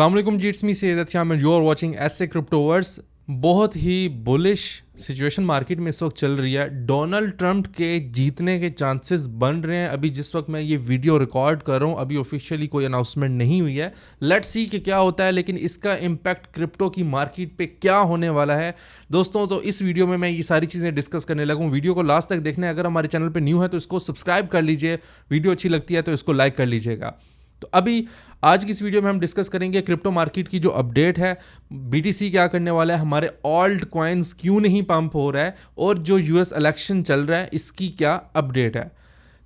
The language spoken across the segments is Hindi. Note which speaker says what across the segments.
Speaker 1: अस्सलाम वालेकुम जी, it's me Syed Sham and you are watching SA Cryptoverse. बहुत ही बुलिश सिचुएशन मार्केट में इस वक्त चल रही है। डोनाल्ड ट्रंप के जीतने के चांसेस बन रहे हैं। अभी जिस वक्त मैं ये वीडियो रिकॉर्ड कर रहा हूँ अभी ऑफिशियली कोई अनाउंसमेंट नहीं हुई है। लेट्स सी कि क्या होता है, लेकिन इसका इम्पैक्ट क्रिप्टो की मार्केट पे क्या होने वाला है दोस्तों। तो इस वीडियो में मैं ये सारी चीज़ें डिस्कस करने लगा हूँ। वीडियो को लास्ट तक देखना है। अगर हमारे चैनल पर न्यू है तो इसको सब्सक्राइब कर लीजिए, वीडियो अच्छी लगती है तो इसको लाइक कर लीजिएगा। तो अभी आज की इस वीडियो में हम डिस्कस करेंगे क्रिप्टो मार्केट की जो अपडेट है, बीटीसी क्या करने वाला है, हमारे ऑल्ट कॉइन्स क्यों नहीं पंप हो रहा है, और जो यूएस इलेक्शन चल रहा है इसकी क्या अपडेट है।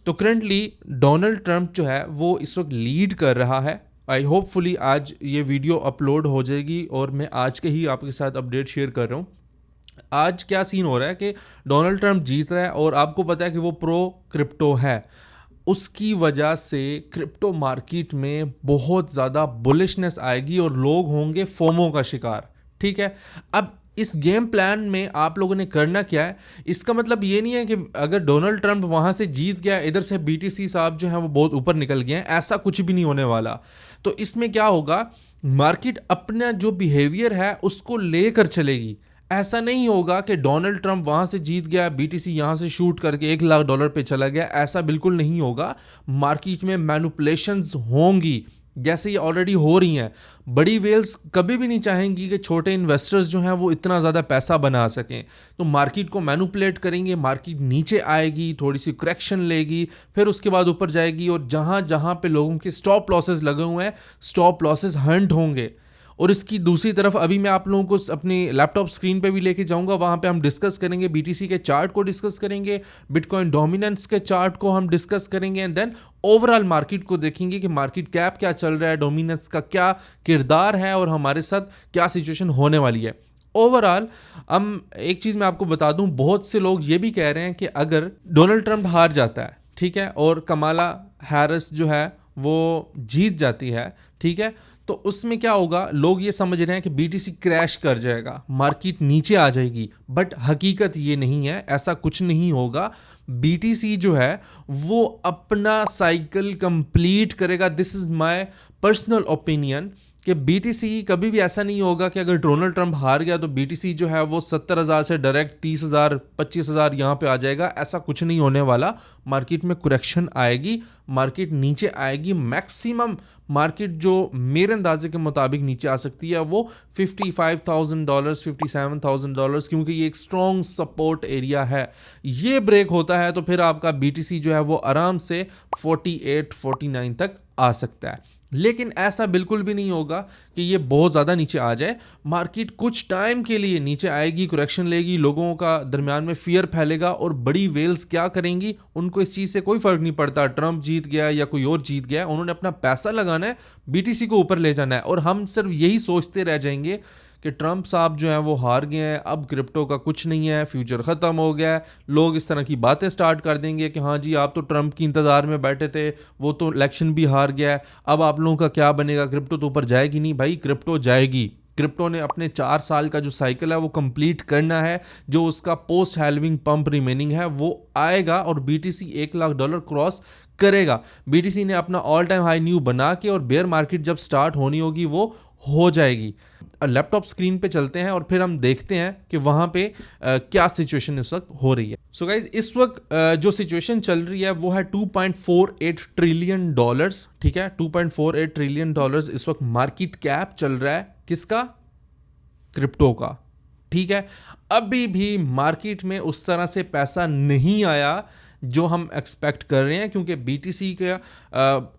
Speaker 1: तो करंटली डोनाल्ड ट्रंप जो है वो इस वक्त लीड कर रहा है। आई होपफुली आज ये वीडियो अपलोड हो जाएगी और मैं आज के ही आपके साथ अपडेट शेयर कर रहा हूँ। आज क्या सीन हो रहा है कि डोनाल्ड ट्रंप जीत रहा है और आपको पता है कि वो प्रो क्रिप्टो है। उसकी वजह से क्रिप्टो मार्केट में बहुत ज़्यादा बुलिशनेस आएगी और लोग होंगे फोमो का शिकार। ठीक है, अब इस गेम प्लान में आप लोगों ने करना क्या है, इसका मतलब ये नहीं है कि अगर डोनाल्ड ट्रंप वहाँ से जीत गया इधर से बीटीसी साहब जो हैं वो बहुत ऊपर निकल गए हैं, ऐसा कुछ भी नहीं होने वाला। तो इसमें क्या होगा, मार्केट अपना जो बिहेवियर है उसको लेकर चलेगी। ऐसा नहीं होगा कि डोनाल्ड ट्रंप वहां से जीत गया, बीटीसी यहां से शूट करके $1 लाख पे चला गया, ऐसा बिल्कुल नहीं होगा। मार्केट में मैनिपुलेशंस होंगी जैसे ये ऑलरेडी हो रही हैं। बड़ी वेल्स कभी भी नहीं चाहेंगी कि छोटे इन्वेस्टर्स जो हैं वो इतना ज़्यादा पैसा बना सकें, तो मार्केट को मैनिपुलेट करेंगे। मार्केट नीचे आएगी, थोड़ी सी करेक्शन लेगी, फिर उसके बाद ऊपर जाएगी, और जहां जहां पे लोगों के स्टॉप लॉसेस लगे हुए हैं स्टॉप लॉसेस हंट होंगे। और इसकी दूसरी तरफ अभी मैं आप लोगों को अपनी लैपटॉप स्क्रीन पे भी लेके जाऊंगा, वहां पे हम डिस्कस करेंगे बीटीसी के चार्ट को, डिस्कस करेंगे बिटकॉइन डोमिनेंस के चार्ट को हम डिस्कस करेंगे, एंड देन ओवरऑल मार्केट को देखेंगे कि मार्केट कैप क्या चल रहा है, डोमिनेंस का क्या किरदार है और हमारे साथ क्या सिचुएशन होने वाली है। ओवरऑल हम एक चीज़ मैं आपको बता दूं, बहुत से लोग ये भी कह रहे हैं कि अगर डोनाल्ड ट्रंप हार जाता है, ठीक है, और कमाला हैरिस जो है वो जीत जाती है, ठीक है, तो उसमें क्या होगा, लोग ये समझ रहे हैं कि बीटीसी क्रैश कर जाएगा, मार्केट नीचे आ जाएगी, बट हकीकत ये नहीं है, ऐसा कुछ नहीं होगा। बीटीसी जो है वो अपना साइकिल कंप्लीट करेगा। This is my personal opinion कि बीटीसी कभी भी ऐसा नहीं होगा कि अगर डोनाल्ड ट्रंप हार गया तो बीटीसी जो है वो 70,000 से डायरेक्ट 30,000 25,000 यहाँ पे आ जाएगा। ऐसा कुछ नहीं होने वाला। मार्केट में करेक्शन आएगी, मार्केट नीचे आएगी। मैक्सिमम मार्केट जो मेरे अंदाजे के मुताबिक नीचे आ सकती है वो $55,000 $57,000, क्योंकि ये एक स्ट्रॉन्ग सपोर्ट एरिया है। ये ब्रेक होता है तो फिर आपका बीटीसी जो है वो आराम से 48-49 तक आ सकता है। लेकिन ऐसा बिल्कुल भी नहीं होगा कि ये बहुत ज़्यादा नीचे आ जाए। मार्केट कुछ टाइम के लिए नीचे आएगी, करेक्शन लेगी, लोगों का दरमियान में फियर फैलेगा, और बड़ी वेल्स क्या करेंगी, उनको इस चीज़ से कोई फ़र्क नहीं पड़ता ट्रंप जीत गया या कोई और जीत गया, उन्होंने अपना पैसा लगाना है, बीटीसी को ऊपर ले जाना है। और हम सिर्फ यही सोचते रह जाएंगे कि ट्रंप साहब जो हैं वो हार गए हैं, अब क्रिप्टो का कुछ नहीं है, फ्यूचर ख़त्म हो गया है। लोग इस तरह की बातें स्टार्ट कर देंगे कि हाँ जी आप तो ट्रंप की इंतज़ार में बैठे थे, वो तो इलेक्शन भी हार गया है, अब आप लोगों का क्या बनेगा, क्रिप्टो तो ऊपर जाएगी नहीं। भाई क्रिप्टो जाएगी। क्रिप्टो ने अपने 4 साल का जो साइकिल है वो कंप्लीट करना है, जो उसका पोस्ट हैल्विंग पंप रिमेनिंग है वो आएगा, और बीटीसी $1 लाख क्रॉस करेगा। बीटीसी ने अपना ऑल टाइम हाई न्यू बना के, और बेयर मार्केट जब स्टार्ट होनी होगी वो हो जाएगी। लैपटॉप स्क्रीन पे चलते हैं और फिर हम देखते हैं कि वहां पे क्या सिचुएशन इस वक्त हो रही है। सो गाइज इस वक्त जो सिचुएशन चल रही है वो है $2.48 ट्रिलियन। ठीक है, $2.48 ट्रिलियन इस वक्त मार्केट कैप चल रहा है। किसका? क्रिप्टो का। ठीक है, अभी भी मार्केट में उस तरह से पैसा नहीं आया जो हम एक्सपेक्ट कर रहे हैं, क्योंकि बीटीसी का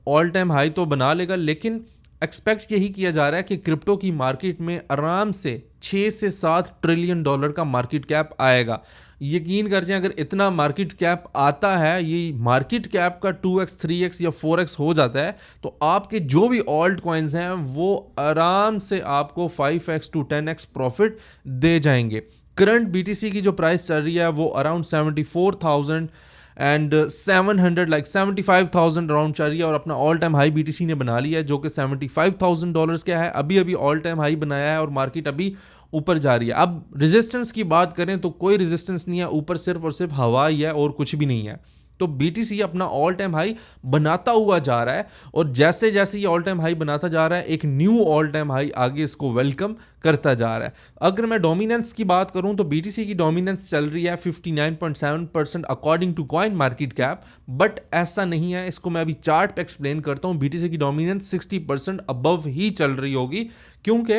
Speaker 1: ऑल टाइम हाई तो बना लेगा, लेकिन एक्सपेक्ट यही किया जा रहा है कि क्रिप्टो की मार्केट में आराम से 6 से 7 ट्रिलियन डॉलर का मार्केट कैप आएगा। यकीन कर जाएं, अगर इतना मार्केट कैप आता है, ये मार्केट कैप का 2x 3x या 4x हो जाता है, तो आपके जो भी ऑल्ट कॉइन्स हैं वो आराम से आपको 5x to 10x प्रॉफिट दे जाएंगे। करंट बीटीसी की जो प्राइस चल रही है वो अराउंड 74,000 एंड 700 लाइक 75,000 राउंड चल रही है, और अपना ऑल टाइम हाई बीटीसी ने बना लिया है जो कि $75,000 का है। अभी अभी ऑल टाइम हाई बनाया है और मार्केट अभी ऊपर जा रही है। अब रेजिस्टेंस की बात करें तो कोई रेजिस्टेंस नहीं है, ऊपर सिर्फ और सिर्फ हवा ही है और कुछ भी नहीं है। तो BTC अपना ऑल टाइम हाई बनाता हुआ जा रहा है, और जैसे जैसे ये ऑल टाइम हाई बनाता जा रहा है एक न्यू ऑल टाइम हाई आगे इसको वेलकम करता जा रहा है। अगर मैं डोमिनेंस की बात करूं तो BTC की डोमिनेंस चल रही है 59.7% according to coin market cap, but ऐसा नहीं है। इसको मैं अभी चार्ट पे एक्सप्लेन करता हूं। BTC की डोमिनेंस 60% अबव ही चल रही होगी, क्योंकि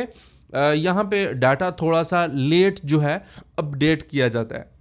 Speaker 1: यहाँ पे डाटा थोड़ा सा लेट जो है अपडेट किया जाता है।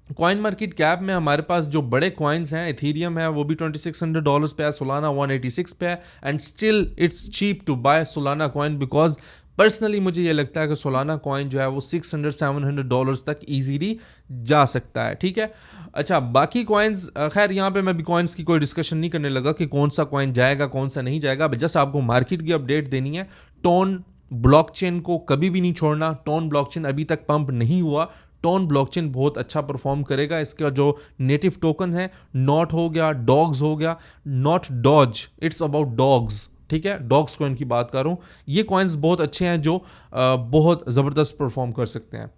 Speaker 1: कॉइन मार्केट कैप में हमारे पास जो बड़े कॉइन्स हैं, इथेरियम है वो भी $2600 पे है, सोलाना 186 पे है, and still it's cheap to buy Solana coin, because personally मुझे ये लगता है कि सोलाना कॉइन जो है वो $600-700 तक इजीली जा सकता है। ठीक है, अच्छा बाकी कॉइन्स, खैर यहाँ पे मैं भी कॉइन्स की कोई डिस्कशन नहीं करने लगा कि कौन सा कॉइन जाएगा कौन सा नहीं जाएगा, जस्ट आपको मार्केट की अपडेट देनी है। टोन ब्लॉकचेन को कभी भी नहीं छोड़ना। टोन ब्लॉकचेन अभी तक पंप नहीं हुआ, टोन ब्लॉकचेन बहुत अच्छा परफॉर्म करेगा। इसका जो नेटिव टोकन है, नॉट हो गया, डॉग्स हो गया, not Doge, it's about dogs, ठीक है, डॉग्स कॉइन की बात कर रहा हूँ। ये कॉइन्स बहुत अच्छे हैं जो बहुत ज़बरदस्त परफॉर्म कर सकते हैं।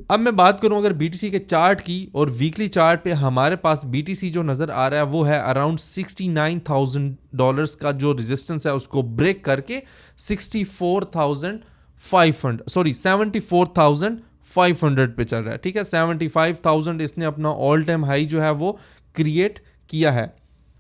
Speaker 1: अब मैं बात करूं अगर BTC के चार्ट की, और वीकली चार्ट पे हमारे पास BTC जो नज़र आ रहा है वो है अराउंड $69,000 का जो रेजिस्टेंस है उसको ब्रेक करके 74,500 पे चल रहा है। ठीक है, 75,000 इसने अपना ऑल टाइम हाई जो है वो क्रिएट किया है,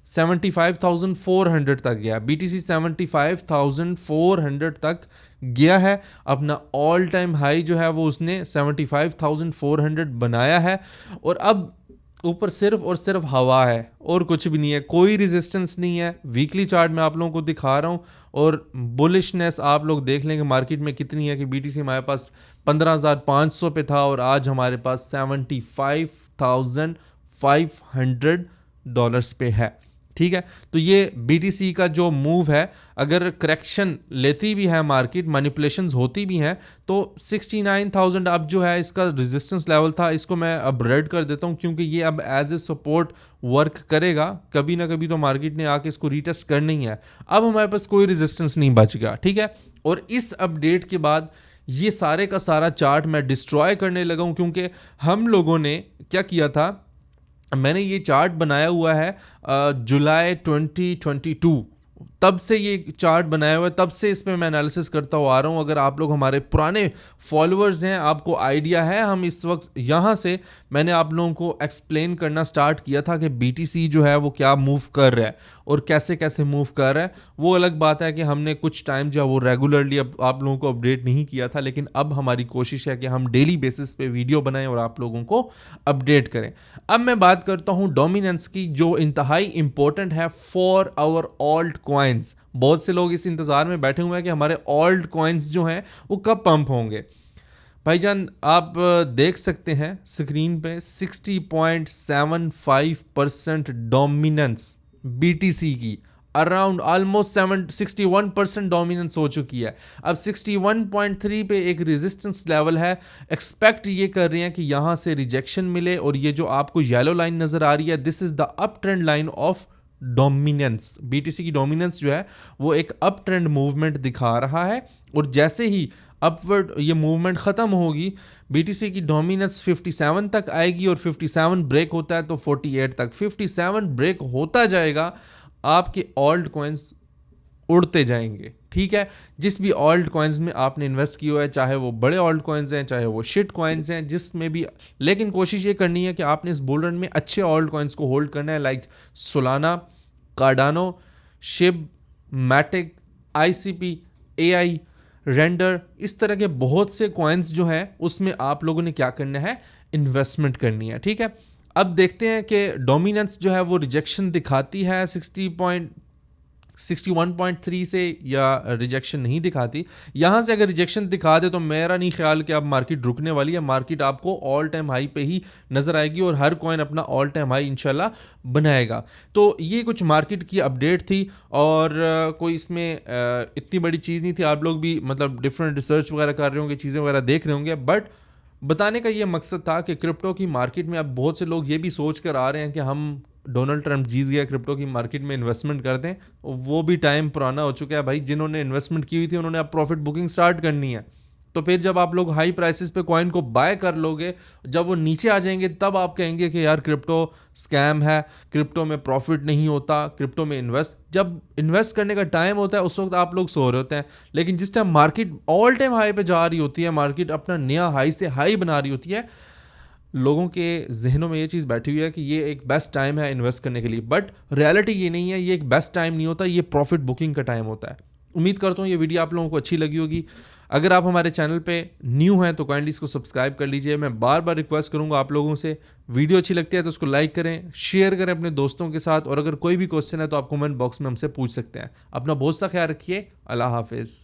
Speaker 1: 75,400 तक गया। BTC 75,400 तक गया है, अपना ऑल टाइम हाई जो है वो उसने 75,400 बनाया है, और अब ऊपर सिर्फ और सिर्फ हवा है और कुछ भी नहीं है, कोई रेजिस्टेंस नहीं है। वीकली चार्ट में आप लोगों को दिखा रहा हूँ, और बुलिशनेस आप लोग देख लेंगे मार्केट में कितनी है कि BTC हमारे पास 15,500 पे था और आज हमारे पास $75,500 पे है। ठीक है, तो ये BTC का जो मूव है, अगर करेक्शन लेती भी है मार्केट, मैनिपुलेशंस होती भी हैं, तो 69,000 अब जो है इसका रेजिस्टेंस लेवल था, इसको मैं अब रेड कर देता हूं, क्योंकि ये अब एज ए सपोर्ट वर्क करेगा। कभी ना कभी तो मार्केट ने आके इसको रीटेस्ट करना ही है। अब हमारे पास कोई रेजिस्टेंस नहीं बच गया। ठीक है, और इस अपडेट के बाद ये सारे का सारा चार्ट मैं डिस्ट्रॉय करने लगा हूं, क्योंकि हम लोगों ने क्या किया था, मैंने ये चार्ट बनाया हुआ है जुलाई 2022, तब से ये चार्ट बनाया हुआ है, तब से इस पे मैं एनालिसिस करता हुआ आ रहा हूँ। अगर आप लोग हमारे पुराने फॉलोअर्स हैं, आपको आइडिया है, हम इस वक्त यहाँ से मैंने आप लोगों को एक्सप्लेन करना स्टार्ट किया था कि BTC जो है वो क्या मूव कर रहा है और कैसे कैसे मूव कर रहा है। वो अलग बात है कि हमने कुछ टाइम जो है वो रेगुलरली आप लोगों को अपडेट नहीं किया था, लेकिन अब हमारी कोशिश है कि हम डेली बेसिस पे वीडियो बनाएं और आप लोगों को अपडेट करें। अब मैं बात करता हूँ डोमिनेंस की, जो इंतहाई इंपॉर्टेंट है फॉर आवर ऑल्ट कॉइन्स। बहुत से लोग इस इंतजार में बैठे हुए हैं कि हमारे ऑल्ट कॉइन्स जो हैं वो कब पंप होंगे। भाईजान आप देख सकते हैं स्क्रीन पे 60.75% डोमिनेंस BTC की, अराउंड ऑलमोस्ट 61% डोमिनेंस हो चुकी है। अब 61.3 पे एक रेजिस्टेंस लेवल है, एक्सपेक्ट ये कर रहे हैं कि यहाँ से रिजेक्शन मिले, और ये जो आपको येलो लाइन नज़र आ रही है, this is the up trend line of dominance. BTC की डोमिनेंस जो है वो एक अप ट्रेंड मूवमेंट दिखा रहा है, और जैसे ही अपवर्ड ये मूवमेंट ख़त्म होगी, BTC की डोमिनेंस 57 तक आएगी, और 57 ब्रेक होता है तो 48 तक, 57 ब्रेक होता जाएगा, आपके ऑल्ट कॉइन्स उड़ते जाएंगे। ठीक है, जिस भी ऑल्ट कॉइन्स में आपने इन्वेस्ट किया है, चाहे वो बड़े ऑल्ट कॉइन्स हैं, चाहे वो शिट कॉइन्स हैं, जिसमें भी, लेकिन कोशिश ये करनी है कि आपने इस बुल रन में अच्छे ऑल्ट कॉइन्स को होल्ड करना है, like Solana, Cardano, Shiv, मैटिक, ICP, AI, render, इस तरह के बहुत से कॉइन्स जो हैं उसमें आप लोगों ने क्या करना है, इन्वेस्टमेंट करनी है। ठीक है, अब देखते हैं कि डोमिनेंस जो है वो रिजेक्शन दिखाती है 61.3 से, या रिजेक्शन नहीं दिखाती। यहाँ से अगर रिजेक्शन दिखा दे तो मेरा नहीं ख्याल कि अब मार्केट रुकने वाली है, मार्केट आपको ऑल टाइम हाई पे ही नज़र आएगी, और हर कॉइन अपना ऑल टाइम हाई इंशाल्लाह बनाएगा। तो ये कुछ मार्केट की अपडेट थी, और कोई इसमें इतनी बड़ी चीज़ नहीं थी। आप लोग भी मतलब डिफरेंट रिसर्च वगैरह कर रहे होंगे, चीज़ें वगैरह देख रहे होंगे, बट बताने का ये मकसद था कि क्रिप्टो की मार्केट में अब बहुत से लोग ये भी सोच कर आ रहे हैं कि हम डोनाल्ड ट्रंप जीत गया, क्रिप्टो की मार्केट में इन्वेस्टमेंट कर दें। वो भी टाइम पुराना हो चुका है भाई। जिन्होंने इन्वेस्टमेंट की हुई थी उन्होंने अब प्रॉफिट बुकिंग स्टार्ट करनी है। तो फिर जब आप लोग हाई प्राइसेस पे कॉइन को बाय कर लोगे, जब वो नीचे आ जाएंगे तब आप कहेंगे कि यार क्रिप्टो स्कैम है, क्रिप्टो में प्रॉफिट नहीं होता, क्रिप्टो में जब इन्वेस्ट करने का टाइम होता है उस वक्त आप लोग सो रहे होते हैं। लेकिन जिस time market all time high पे जा रही होती है, मार्केट अपना नया हाई से हाई बना रही होती है, लोगों के जहनों में ये चीज़ बैठी हुई है कि ये एक बेस्ट टाइम है इन्वेस्ट करने के लिए। बट रियलिटी ये नहीं है, ये एक बेस्ट टाइम नहीं होता, ये प्रॉफिट बुकिंग का टाइम होता है। उम्मीद करता हूँ ये वीडियो आप लोगों को अच्छी लगी होगी। अगर आप हमारे चैनल पे न्यू हैं तो काइंडली इसको सब्सक्राइब कर लीजिए। मैं बार बार रिक्वेस्ट करूँगा आप लोगों से, वीडियो अच्छी लगती है तो उसको लाइक करें, शेयर करें अपने दोस्तों के साथ, और अगर कोई भी क्वेश्चन है तो आप कमेंट बॉक्स में हमसे पूछ सकते हैं। अपना बहुत सा ख्याल रखिए। अल्लाह हाफिज़।